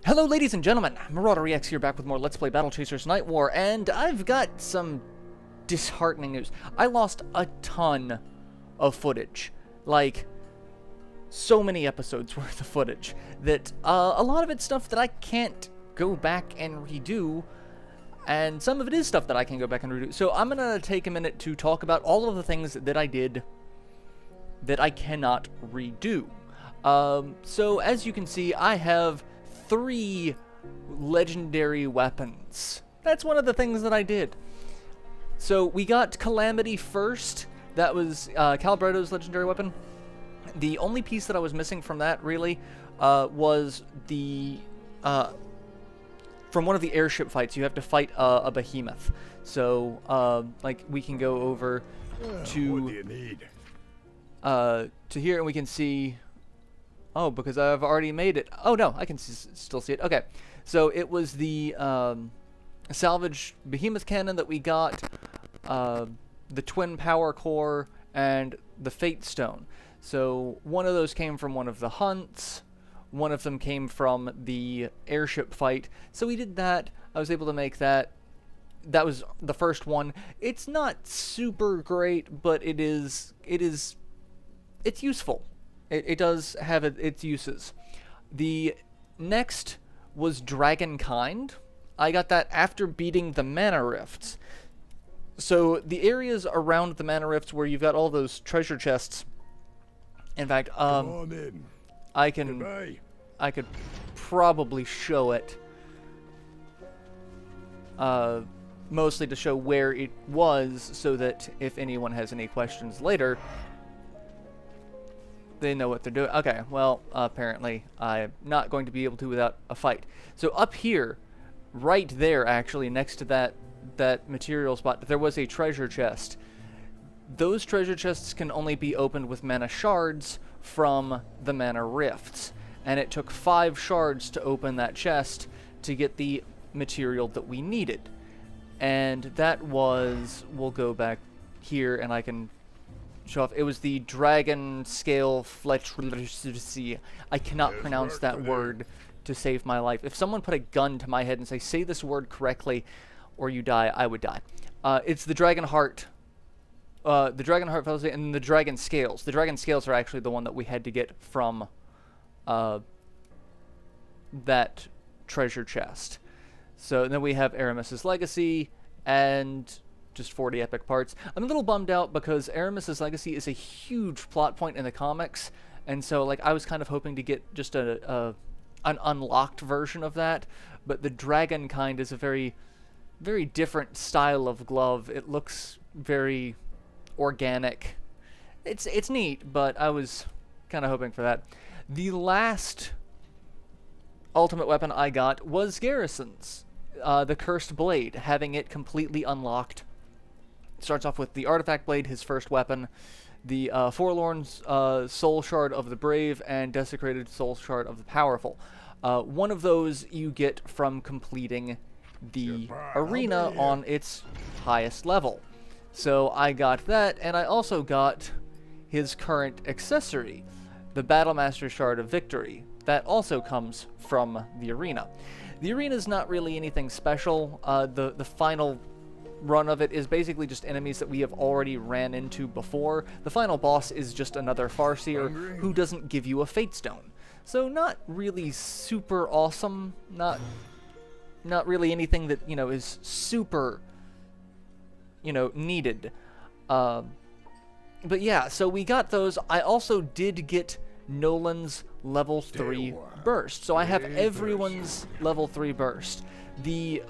Hello ladies and gentlemen, MarauderEX here back with more Let's Play Battle Chasers Night War, and I've got some disheartening news. I lost a ton of footage, like so many episodes worth of footage, that a lot of it's stuff that I can't go back and redo, and some of it is stuff that I can go back and redo. So I'm gonna take a minute to talk about all of the things that I did that I cannot redo. So as you can see, I have 3 legendary weapons. That's one of the things that I did. So we got Calamity first. That was Calibretto's legendary weapon. The only piece that I was missing from that, really, was the... from one of the airship fights, you have to fight a behemoth. So, like, we can go over to... What do you need? To here, and we can see... Oh, because I've already made it. Oh, no, I can still see it. Okay, so it was the salvage behemoth cannon that we got, the twin power core, and the fate stone. So one of those came from one of the hunts. One of them came from the airship fight. So we did that. I was able to make that. That was the first one. It's not super great, but it's useful. It does have its uses. The next was Dragonkind. I got that after beating the mana rifts. So the areas around the mana rifts where you've got all those treasure chests. In fact, Come on in. I could probably show it. Mostly to show where it was, so that if anyone has any questions later, they know what they're doing. Okay, well, apparently I'm not going to be able to without a fight. So up here, right there, actually, next to that material spot, there was a treasure chest. Those treasure chests can only be opened with mana shards from the mana rifts. And it took 5 shards to open that chest to get the material that we needed. And that was... We'll go back here and I can... show off. It was the dragon scale fletch. I cannot pronounce that word to save my life. If someone put a gun to my head and say this word correctly or you die, I would die. It's the dragon heart. The dragon heart fallacy and the dragon scales. The dragon scales are actually the one that we had to get from that treasure chest. So then we have Aramis's Legacy and just 40 epic parts. I'm a little bummed out because Aramis's Legacy is a huge plot point in the comics, and so like I was kind of hoping to get just an unlocked version of that. But the Dragonkind is a very, very different style of glove. It looks very organic. It's neat, but I was kind of hoping for that. The last ultimate weapon I got was Garrison's, the Cursed Blade, having it completely unlocked. Starts off with the Artifact Blade, his first weapon, the Forlorn Soul Shard of the Brave, and Desecrated Soul Shard of the Powerful. One of those you get from completing the arena on its highest level. So I got that, and I also got his current accessory, the Battlemaster Shard of Victory. That also comes from the arena. The arena is not really anything special. The final run of it is basically just enemies that we have already ran into before. The final boss is just another Farseer who doesn't give you a Fate Stone. So not really super awesome. Not really anything that, you know, is super, you know, needed. But yeah, so we got those. I also did get Nolan's level 3 burst. So I have everyone's level 3 burst. The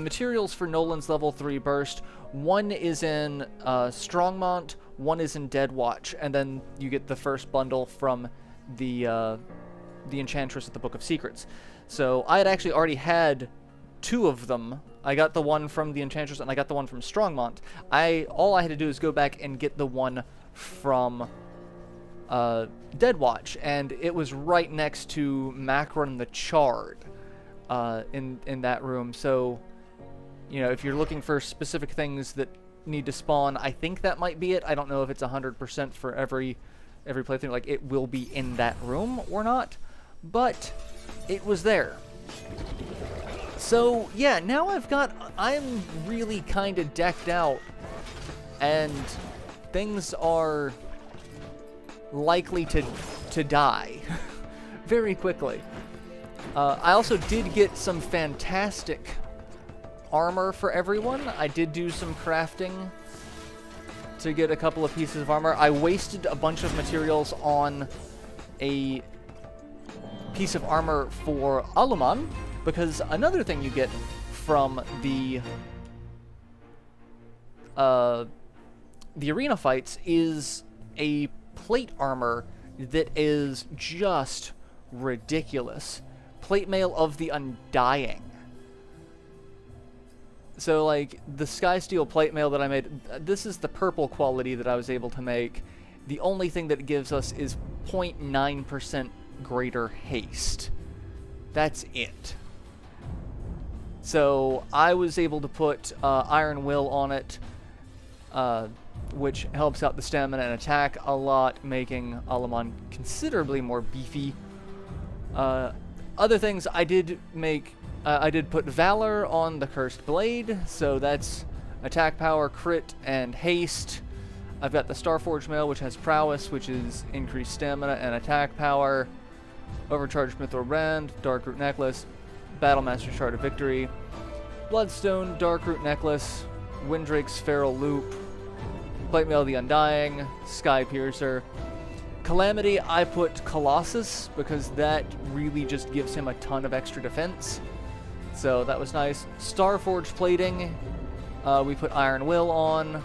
materials for Nolan's level 3 burst, one is in Strongmont, one is in Deadwatch, and then you get the first bundle from the Enchantress at the Book of Secrets. So I had actually already had 2 of them. I got the one from the Enchantress and I got the one from Strongmont. All I had to do is go back and get the one from Deadwatch, and it was right next to Macron the Charred in that room. So, you know, if you're looking for specific things that need to spawn, I think that might be it. I don't know if it's 100% for every playthrough, like it will be in that room or not, but it was there. So, yeah, now I'm really kind of decked out, and things are likely to die very quickly. I also did get some fantastic armor for everyone. I did do some crafting to get a couple of pieces of armor. I wasted a bunch of materials on a piece of armor for Aluman, because another thing you get from the arena fights is a plate armor that is just ridiculous. Plate mail of the Undying. So, like, the Skysteel plate mail that I made, this is the purple quality that I was able to make. The only thing that it gives us is 0.9% greater haste. That's it. So, I was able to put Iron Will on it, which helps out the stamina and attack a lot, making Aluman considerably more beefy. Other things I did make, I did put Valor on the Cursed Blade, so that's attack power, crit, and haste. I've got the Starforged Mail, which has Prowess, which is increased stamina and attack power. Overcharged Mithril Rand, Dark Root Necklace, Battlemaster Shard of Victory, Bloodstone, Dark Root Necklace, Windrake's Feral Loop, Plate Mail of the Undying, Sky Piercer. Calamity, I put Colossus, because that really just gives him a ton of extra defense. So that was nice. Starforged Plating, we put Iron Will on,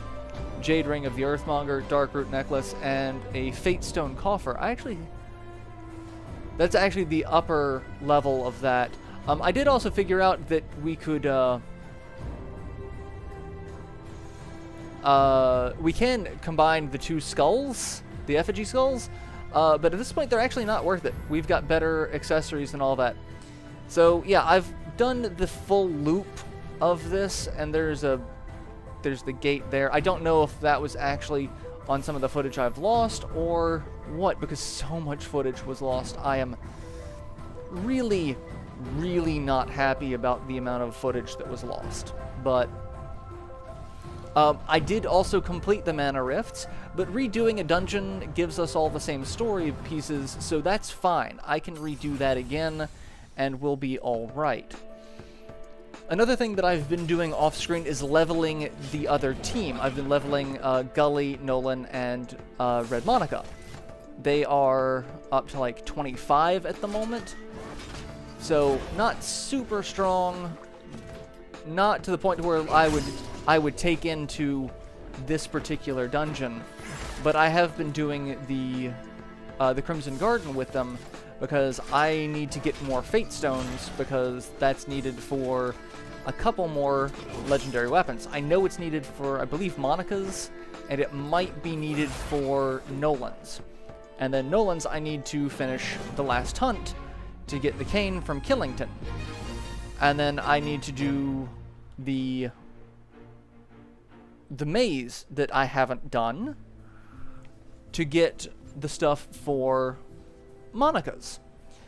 Jade Ring of the Earthmonger, Dark Root Necklace, and a Fatestone Coffer. That's actually the upper level of that. I did also figure out that we could, we can combine the two skulls, the effigy skulls, but at this point they're actually not worth it. We've got better accessories and all that. So yeah, I've done the full loop of this, and there's the gate there. I don't know if that was actually on some of the footage I've lost or what, because so much footage was lost. I am really, really not happy about the amount of footage that was lost. But I did also complete the Mana Rifts, but redoing a dungeon gives us all the same story pieces, so that's fine. I can redo that again, and we'll be alright. Another thing that I've been doing off-screen is leveling the other team. I've been leveling Gully, Nolan, and Red Monica. They are up to like 25 at the moment, so not super strong, not to the point where I would take into this particular dungeon, but I have been doing the Crimson Garden with them because I need to get more Fate Stones, because that's needed for a couple more legendary weapons. I know it's needed for, I believe, Monica's, and it might be needed for Nolan's. And then Nolan's, I need to finish the last hunt to get the cane from Killington. And then I need to do the maze that I haven't done to get the stuff for Monica's.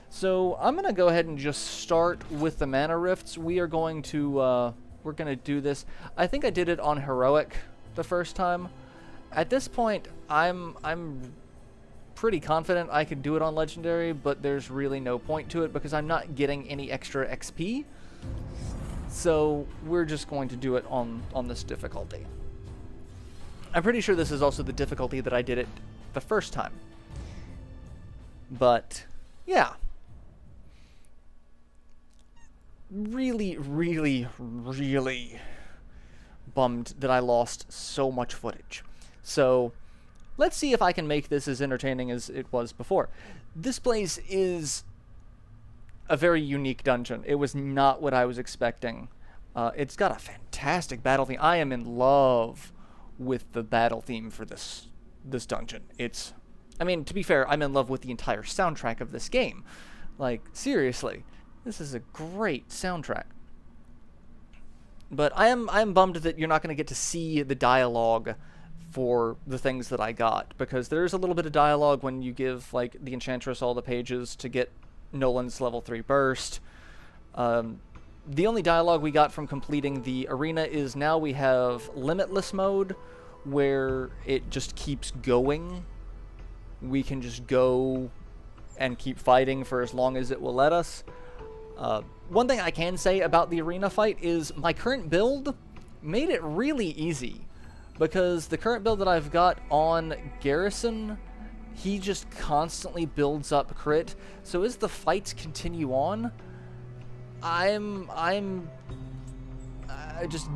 So I'm going to go ahead and just start with the Mana Rifts. We are going to, we're going to do this. I think I did it on Heroic the first time. At this point, I'm pretty confident I could do it on Legendary, but there's really no point to it because I'm not getting any extra XP. So we're just going to do it on this difficulty. I'm pretty sure this is also the difficulty that I did it the first time. But, yeah. Really, really, really bummed that I lost so much footage. So, let's see if I can make this as entertaining as it was before. This place is a very unique dungeon. It was not what I was expecting. It's got a fantastic battle theme. I am in love with the battle theme for this dungeon. I mean, to be fair, I'm in love with the entire soundtrack of this game. Like, seriously, this is a great soundtrack. But I am bummed that you're not going to get to see the dialogue for the things that I got, because there's a little bit of dialogue when you give, like, the Enchantress all the pages to get Nolan's level 3 burst. The only dialogue we got from completing the arena is now we have limitless mode, where it just keeps going. We can just go and keep fighting for as long as it will let us. One thing I can say about the arena fight is my current build made it really easy, because the current build that I've got on Garrison, he just constantly builds up crit. So as the fights continue on, I'm just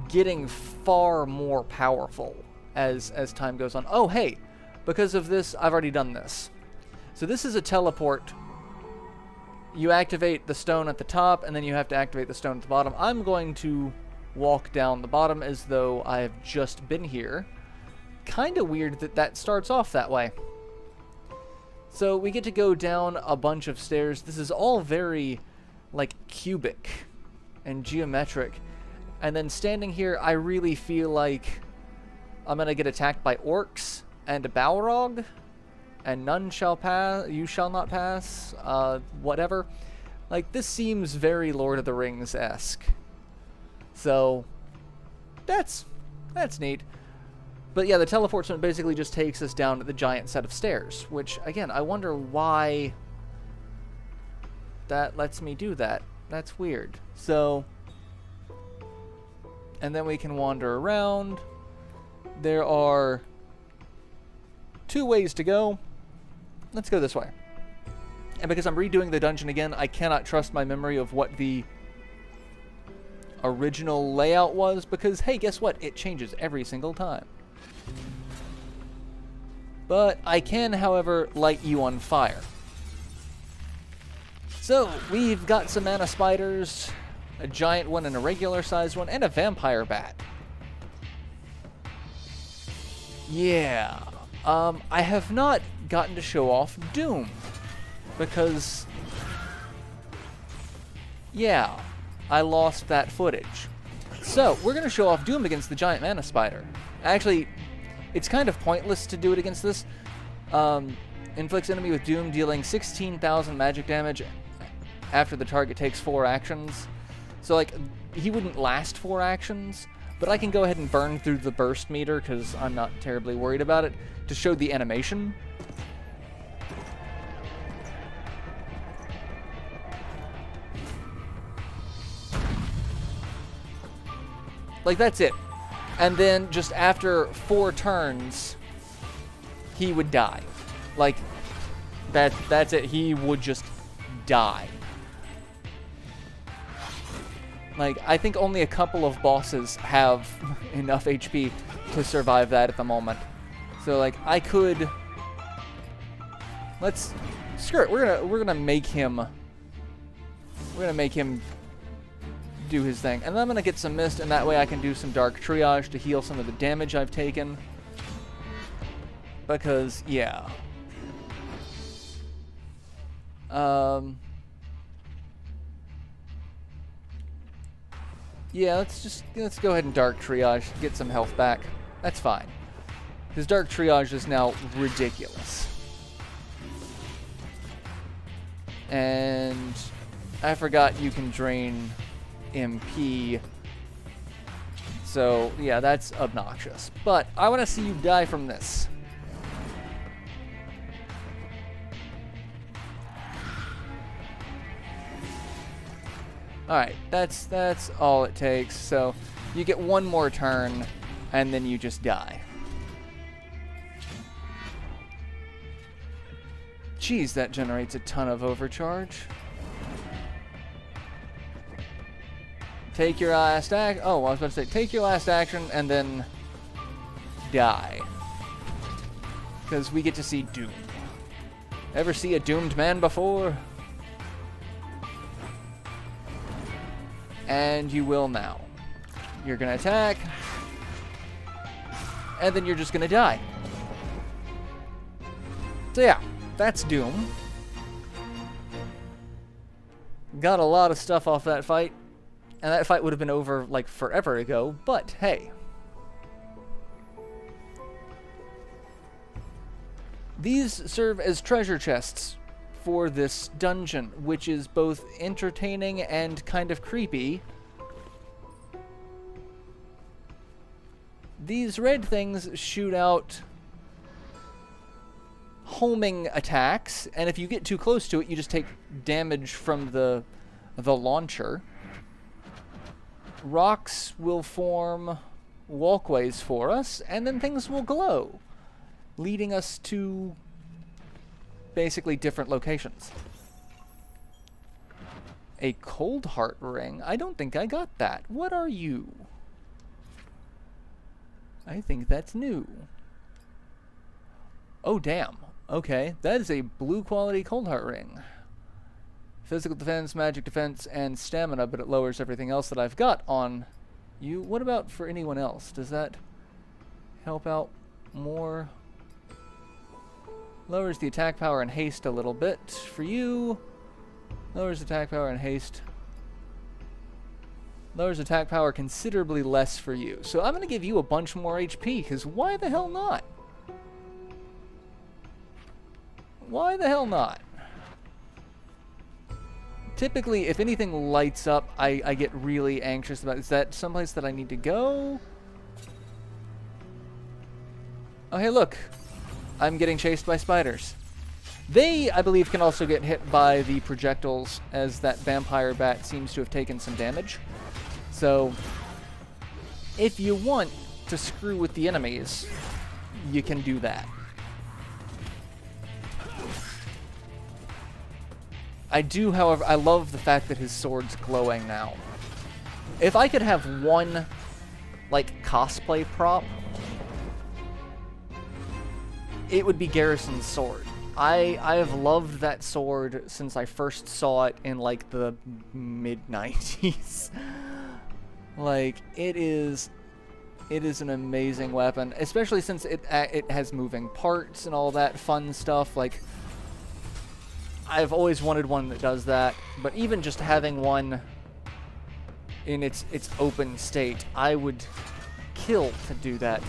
getting far more powerful as time goes on. Oh, hey, because of this, I've already done this. So this is a teleport. You activate the stone at the top, and then you have to activate the stone at the bottom. I'm going to walk down the bottom as though I've just been here. Kind of weird that that starts off that way. So we get to go down a bunch of stairs. This is all very, like, cubic and geometric. And then standing here, I really feel like I'm going to get attacked by orcs and a Balrog. And none shall pass, you shall not pass, whatever. Like, this seems very Lord of the Rings-esque. So, that's neat. But yeah, the teleport zone basically just takes us down to the giant set of stairs, which, again, I wonder why that lets me do that. That's weird. So, and then we can wander around. There are 2 ways to go. Let's go this way. And because I'm redoing the dungeon again, I cannot trust my memory of what the original layout was, because, hey, guess what? It changes every single time. But I can, however, light you on fire. So, we've got some mana spiders, a giant one and a regular sized one, and a vampire bat. Yeah. I have not gotten to show off Doom, because, yeah, I lost that footage. So, we're going to show off Doom against the giant mana spider. Actually, it's kind of pointless to do it against this. Inflicts enemy with Doom, dealing 16,000 magic damage after the target takes 4 actions. So, like, he wouldn't last 4 actions, but I can go ahead and burn through the burst meter, because I'm not terribly worried about it, to show the animation. Like, that's it. And then, just after 4 turns, he would die. Like, that's it. He would just die. Like, I think only a couple of bosses have enough HP to survive that at the moment. So, like, I could... Let's... Screw it. We're gonna make him... We're gonna make him do his thing. And then I'm gonna get some mist, and that way I can do some dark triage to heal some of the damage I've taken. Because, yeah. Yeah, let's go ahead and dark triage, get some health back. That's fine. His dark triage is now ridiculous. And I forgot you can drain MP. So, yeah, that's obnoxious. But I want to see you die from this. Alright, that's all it takes. So, you get 1 more turn, and then you just die. Jeez, that generates a ton of overcharge. Take your last act. Oh, I was about to say, take your last action and then die. Because we get to see Doom. Ever see a doomed man before? And you will now. You're gonna attack. And then you're just gonna die. So yeah, that's Doom. Got a lot of stuff off that fight. And that fight would have been over, like, forever ago, but hey. These serve as treasure chests for this dungeon, which is both entertaining and kind of creepy. These red things shoot out homing attacks, and if you get too close to it, you just take damage from the launcher. Rocks will form walkways for us, and then things will glow, leading us to basically different locations. A cold heart ring? I don't think I got that. What are you? I think that's new. Oh, damn. Okay, that is a blue quality cold heart ring. Physical defense, magic defense, and stamina, but it lowers everything else that I've got on you. What about for anyone else? Does that help out more? Lowers the attack power and haste a little bit. For you, lowers attack power and haste. Lowers attack power considerably less for you. So I'm going to give you a bunch more HP, because why the hell not? Why the hell not? Typically, if anything lights up, I get really anxious about it. Is that someplace that I need to go? Oh, hey, look. I'm getting chased by spiders. They, I believe, can also get hit by the projectiles, as that vampire bat seems to have taken some damage. So, if you want to screw with the enemies, you can do that. I do, however, I love the fact that his sword's glowing now. If I could have one, like, cosplay prop, it would be Garrison's sword. I have loved that sword since I first saw it in, like, the mid-90s. Like, it is an amazing weapon, especially since it has moving parts and all that fun stuff. Like, I've always wanted one that does that, but even just having one in its open state, I would kill to do that.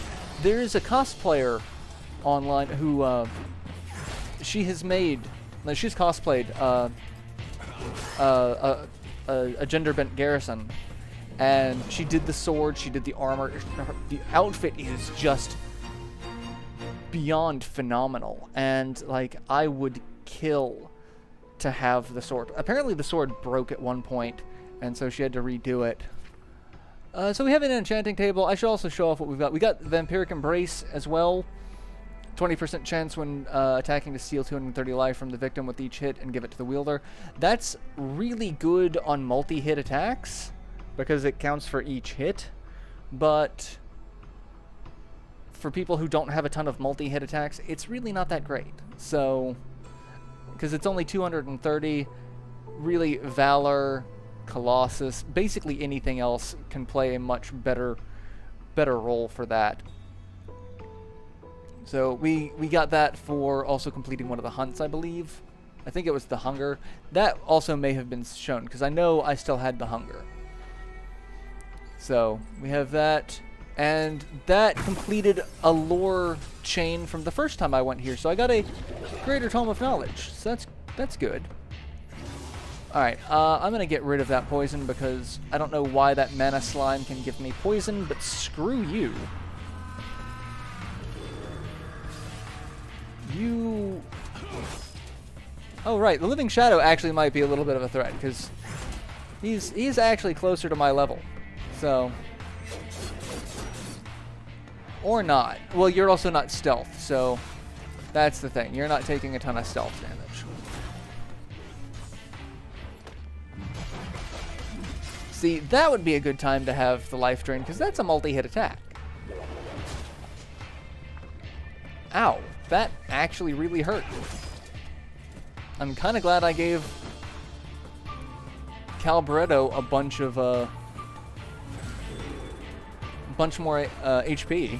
There is a cosplayer online who she has made, she's cosplayed a gender-bent Garrison, and she did the sword, she did the armor. The outfit is just beyond phenomenal, and like, I would kill to have the sword. Apparently the sword broke at one point, and so she had to redo it. So we have an enchanting table. I should also show off what we've got. We got Vampiric Embrace as well. 20% chance when attacking to steal 230 life from the victim with each hit and give it to the wielder. That's really good on multi-hit attacks, because it counts for each hit. But for people who don't have a ton of multi-hit attacks, it's really not that great. So, because it's only 230, really Valor, Colossus, basically anything else can play a much better role for that. So we got that for also completing one of the hunts, I believe. I think it was the hunger. That also may have been shown, because I know I still had the hunger. So we have that, and that completed a lore chain from the first time I went here. So I got a Greater Tome of Knowledge. So that's good. Alright, I'm going to get rid of that poison, because I don't know why that mana slime can give me poison, but screw you. You... Oh, right, the Living Shadow actually might be a little bit of a threat, because he's actually closer to my level. So... Or not. Well, you're also not stealth, so that's the thing. You're not taking a ton of stealth damage. See, that would be a good time to have the life drain, because that's a multi-hit attack. Ow. That actually really hurt. I'm kind of glad I gave Calbretto a bunch more HP.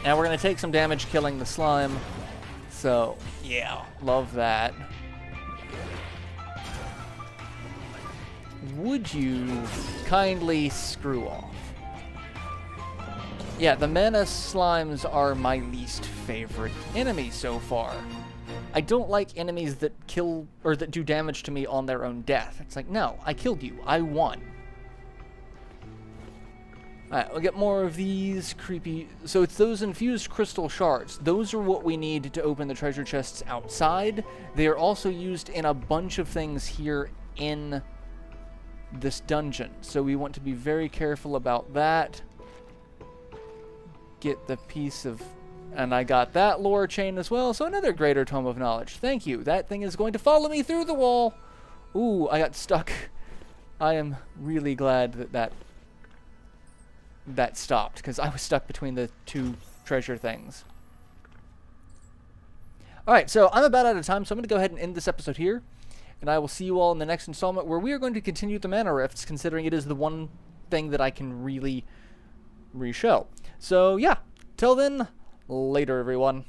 Now we're going to take some damage killing the slime. So, yeah, love that. Would you kindly screw off? Yeah, the mana slimes are my least favorite enemy so far. I don't like enemies that kill or that do damage to me on their own death. It's like, no, I killed you. I won. Alright, we'll get more of these creepy... So it's those infused crystal shards. Those are what we need to open the treasure chests outside. They are also used in a bunch of things here in this dungeon. So we want to be very careful about that. Get the piece of... And I got that lore chain as well. So another greater tome of knowledge. Thank you. That thing is going to follow me through the wall. Ooh, I got stuck. I am really glad that stopped, because I was stuck between the two treasure things. Alright, so I'm about out of time, so I'm going to go ahead and end this episode here, and I will see you all in the next installment, where we are going to continue the mana rifts, considering it is the one thing that I can really re-show. So yeah, till then, later everyone.